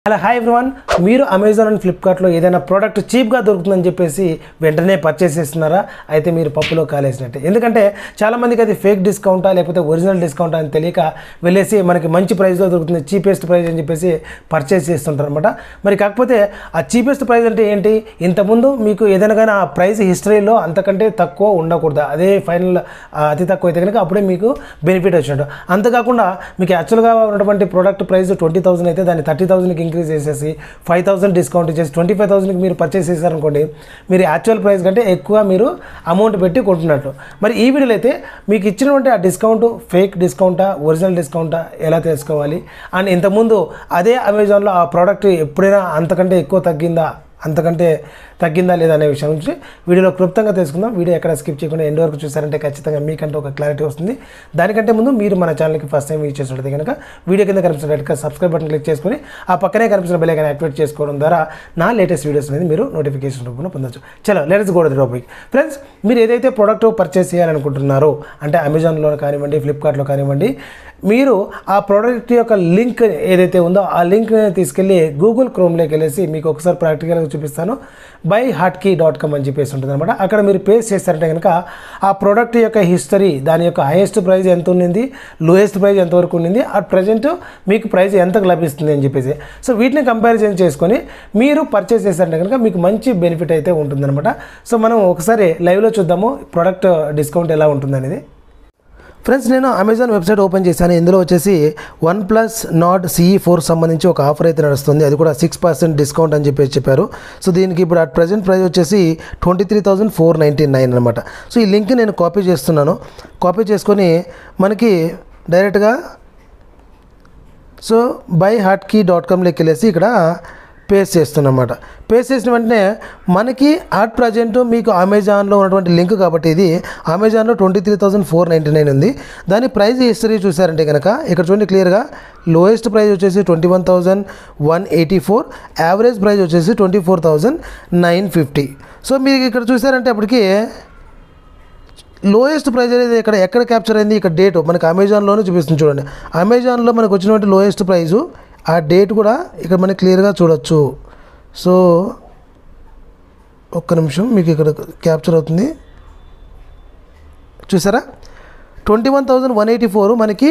Hello hi everyone, మీరు Amazon and ఫ్లిప్కార్ట్లో ఏదైనా ప్రోడక్ట్ చీప్గా దొరుకుతుందని చెప్పేసి వెంటనే పర్చేస్ చేస్తున్నారా? అయితే మీరు పప్పులో కాలేసినట్టే. ఎందుకంటే చాలామందికి అది ఫేక్ డిస్కౌంటా లేకపోతే ఒరిజినల్ డిస్కౌంటా అని తెలియక వెళ్ళేసి మనకి మంచి ప్రైస్లో దొరుకుతుంది, చీపెస్ట్ ప్రైస్ అని చెప్పేసి పర్చేస్ చేస్తుంటారు అనమాట. మరి కాకపోతే ఆ చీపెస్ట్ ప్రైస్ అంటే ఏంటి? ఇంతకుముందు మీకు ఏదైనా కానీ ఆ ప్రైస్ హిస్టరీలో అంతకంటే తక్కువ ఉండకూడదు, అదే ఫైనల్ అతి తక్కువ అయితే కనుక అప్పుడే మీకు బెనిఫిట్ వచ్చినట్టు. అంతేకాకుండా మీకు యాక్చువల్గా ఉన్నటువంటి ప్రోడక్ట్ ప్రైస్ 20,000 అయితే దాన్ని 30,000కి ఇంక్రీజ్ చేసేసి 5,000 డిస్కౌంట్ ఇచ్చేసి 25,000కి మీరు పర్చేస్ చేశారనుకోండి, మీరు యాక్చువల్ ప్రైస్ కంటే ఎక్కువ మీరు అమౌంట్ పెట్టి కొంటున్నట్టు. మరి ఈ వీడియోలో అయితే మీకు ఇచ్చినటువంటి ఆ డిస్కౌంట్ ఫేక్ డిస్కౌంటా ఒరిజినల్ డిస్కౌంటా ఎలా తెలుసుకోవాలి, అండ్ ఇంతకుముందు అదే అమెజాన్లో ఆ ప్రోడక్ట్ ఎప్పుడైనా అంతకంటే ఎక్కువ తగ్గిందా లేదా అనే విషయం గురించి వీడియోలో క్లుప్తంగా తెలుసుకుందాం. వీడియో ఎక్కడ స్కిప్ చేయకుండా ఎండ్ వరకు చూసారంటే ఖచ్చితంగా మీకంటే ఒక క్లారిటీ వస్తుంది. దానికంటే ముందు మీరు మన ఛానల్కి ఫస్ట్ టైం యూజ్ చేసినట్లయితే కనుక వీడియో కింద కనిపిస్తున్న red colour subscribe button click చేసుకొని ఆ పక్కనే కనిపిస్తున్న బెల్ ఐకాన్ యాక్టివేట్ చేసుకోవడం ద్వారా నా లేటెస్ట్ వీడియోస్ అనేది మీరు నోటిఫికేషన్ రూపంలో పొందొచ్చు. చలో let's go to the topic. Friends, మీరు ఏదైతే ప్రోడక్ట్ పర్చేస్ చేయాలనుకుంటున్నారో అంటే అమెజాన్లో కానివ్వండి, ఫ్లిప్కార్ట్లో కానివ్వండి, మీరు ఆ ప్రోడక్ట్ యొక్క లింక్ ఏదైతే ఉందో ఆ లింక్ తీసుకెళ్ళి గూగుల్ క్రోమ్లోకి వెళ్ళేసి మీకు ఒకసారి ప్రాక్టికల్గా చూపిస్తాను. buyhotkey.com అని చెప్పేసి ఉంటుంది అనమాట. అక్కడ మీరు పేస్ట్ చేస్తారంటే కనుక ఆ ప్రోడక్ట్ యొక్క హిస్టరీ, దాని యొక్క హైయెస్ట్ ప్రైస్ ఎంత ఉన్నింది, లోయెస్ట్ ప్రైస్ ఎంతవరకు ఉన్నింది, ఆ ప్రజెంట్ మీకు ప్రైస్ ఎంతకు లభిస్తుంది అని చెప్పేసి, సో వీటిని కంపారిజన్ చేసుకొని మీరు పర్చేస్ చేస్తారంటే కనుక మీకు మంచి బెనిఫిట్ అయితే ఉంటుందన్నమాట. సో మనం ఒకసారి లైవ్లో చూద్దాము ప్రోడక్ట్ డిస్కౌంట్ ఎలా ఉంటుంది అనేది. ఫ్రెండ్స్, నేను అమెజాన్ వెబ్సైట్ ఓపెన్ చేశాను. ఇందులో వచ్చేసి OnePlus Nord CE4 సంబంధించి ఒక ఆఫర్ అయితే నడుస్తుంది. అది కూడా 6% డిస్కౌంట్ అని చెప్పారు. సో దీనికి ఇప్పుడు అట్ ప్రజెంట్ ప్రైస్ వచ్చేసి 23,499 అనమాట. సో ఈ లింక్ నేను కాపీ చేస్తున్నాను. కాపీ చేసుకొని మనకి డైరెక్ట్గా సో buyhotkey.comలోకి వెళ్ళేసి ఇక్కడ పేస్ట్ చేస్తున్నమాట. పేస్ట్ చేసిన వెంటనే మనకి అట్ ప్రజెంట్ మీకు అమెజాన్లో ఉన్నటువంటి లింక్ కాబట్టి ఇది అమెజాన్లో 23,499 ఉంది. దాని ప్రైస్ హిస్టరీ చూసారంటే కనుక ఇక్కడ చూడండి క్లియర్గా లోయెస్ట్ ప్రైస్ వచ్చేసి 21,184, యావరేజ్ ప్రైస్ వచ్చేసి 24,950. సో మీరు ఇక్కడ చూసారంటే అప్పటికి లోయెస్ట్ ప్రైస్ అనేది ఎక్కడ క్యాప్చర్ అయింది, ఇక్కడ డేట్ మనకి అమెజాన్లోనే చూపిస్తుంది. చూడండి అమెజాన్లో మనకు వచ్చినటువంటి లోయెస్ట్ ప్రైజు ఆ డేట్ కూడా ఇక్కడ మనకి క్లియర్గా చూడొచ్చు. సో ఒక్క నిమిషం మీకు ఇక్కడ క్యాప్చర్ అవుతుంది చూసారా, 21,184 మనకి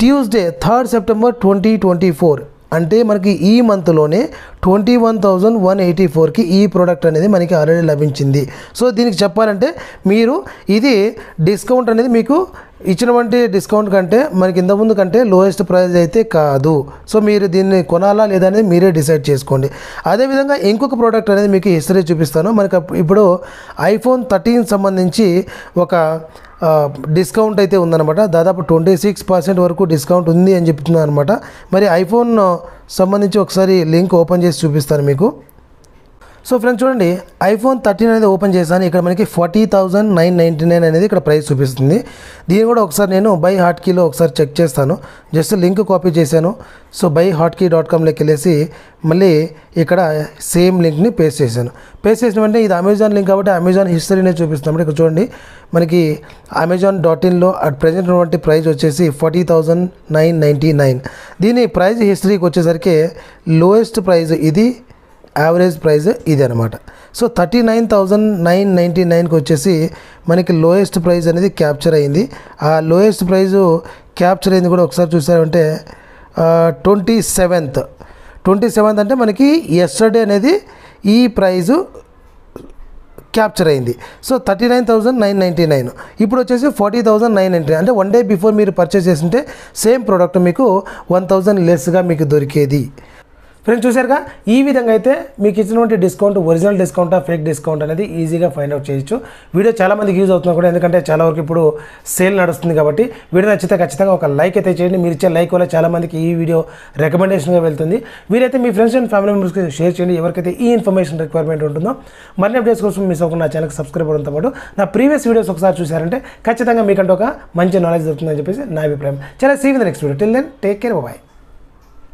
ట్యూస్డే 3rd సెప్టెంబర్ 2024 అంటే మనకి ఈ మంత్లోనే 21,184కి ఈ ప్రోడక్ట్ అనేది మనకి ఆల్రెడీ లభించింది. సో దీనికి చెప్పాలంటే మీరు ఇది డిస్కౌంట్ అనేది మీకు ఇచ్చినటువంటి డిస్కౌంట్ కంటే మనకి ఇంతకుముందు కంటే లోయెస్ట్ ప్రైస్ అయితే కాదు. సో మీరు దీన్ని కొనాలా లేదా అనేది మీరే డిసైడ్ చేసుకోండి. అదేవిధంగా ఇంకొక ప్రోడక్ట్ అనేది మీకు హిస్టరీ చూపిస్తాను. మనకి ఇప్పుడు iPhone 13 సంబంధించి ఒక డిస్కౌంట్ అయితే ఉందన్నమాట. దాదాపు 26% వరకు డిస్కౌంట్ ఉంది అని చెప్తున్నాను అనమాట. మరి ఐఫోన్ సంబంధించి ఒకసారి లింక్ ఓపెన్ చేసి చూపిస్తాను మీకు. సో ఫ్రెండ్స్ చూడండి, iPhone 13 అనేది ఓపెన్ చేశాను. ఇక్కడ మనకి 40,999 అనేది ఇక్కడ ప్రైస్ చూపిస్తుంది. దీన్ని కూడా ఒకసారి నేను buyhotkeyలో ఒకసారి చెక్ చేస్తాను. జస్ట్ లింక్ కాపీ చేశాను. సో buyhotkey.comలోకి వెళ్ళేసి మళ్ళీ ఇక్కడ సేమ్ లింక్ని పేస్ట్ చేశాను. పేస్ట్ చేసిన వెంటనే ఇది అమెజాన్ లింక్ కాబట్టి అమెజాన్ హిస్టరీనే చూపిస్తాం. ఇక్కడ చూడండి మనకి Amazon.in అట్ ప్రజెంట్ ఉన్నటువంటి ప్రైస్ వచ్చేసి 40,999. దీని ప్రైస్ హిస్టరీకి వచ్చేసరికి లోయెస్ట్ ప్రైస్ ఇది, యావరేజ్ ప్రైస్ ఇది అనమాట. సో 39,999కి వచ్చేసి మనకి లోయెస్ట్ ప్రైస్ అనేది క్యాప్చర్ అయింది. ఆ లోయెస్ట్ ప్రైస్ క్యాప్చర్ అయింది కూడా ఒకసారి చూసారంటే 27th అంటే మనకి ఎస్టర్డే అనేది ఈ ప్రైజు క్యాప్చర్ అయింది. సో 39,999 ఇప్పుడు వచ్చేసి 40,999 అంటే 1 డే బిఫోర్ మీరు పర్చేస్ చేస్తుంటే సేమ్ ప్రోడక్ట్ మీకు 1,000 లెస్గా మీకు దొరికేది. ఫ్రెండ్స్ చూసారుగా, ఈ విధంగా అయితే మీకు ఇచ్చినటువంటి డిస్కౌంట్ ఒరిజినల్ డిస్కౌంటా ఫేక్ డిస్కౌంట్ అనేది ఈజీగా ఫైండ్ అవుట్ చేయొచ్చు. వీడియో చాలామందికి యూజ్ అవుతుంది కూడా, ఎందుకంటే చాలా వరకు ఇప్పుడు సేల్ నడుస్తుంది కాబట్టి. వీడియో నచ్చితే ఖచ్చితంగా ఒక లైక్ అయితే చేయండి. మీరు ఇచ్చే లైక్ వల్ల చాలామందికి ఈ వీడియో రికమెండేషన్గా వెళ్తుంది. వీరైతే మీ ఫ్రెండ్స్ అండ్ ఫ్యామిలీ మెంబర్స్కి షేర్ చేయండి ఎవరికైతే ఈ ఇన్ఫర్మేషన్ రిక్వైర్మెంట్ ఉంటుందో. మరిన్ని అప్డేట్స్ కోసం మిస్ అవ్వకుండా నా ఛానల్కి సబ్స్క్రైబ్ అవ్వడంతో పాటు నా ప్రీవియస్ వీడియోస్ ఒకసారి చూసారంటే ఖచ్చితంగా మీకంటే ఒక మంచి నాలెడ్జ్ దొరుకుతుందని చెప్పేసి నా అభిప్రాయం. చాలా see with next video. Till then take care, bye.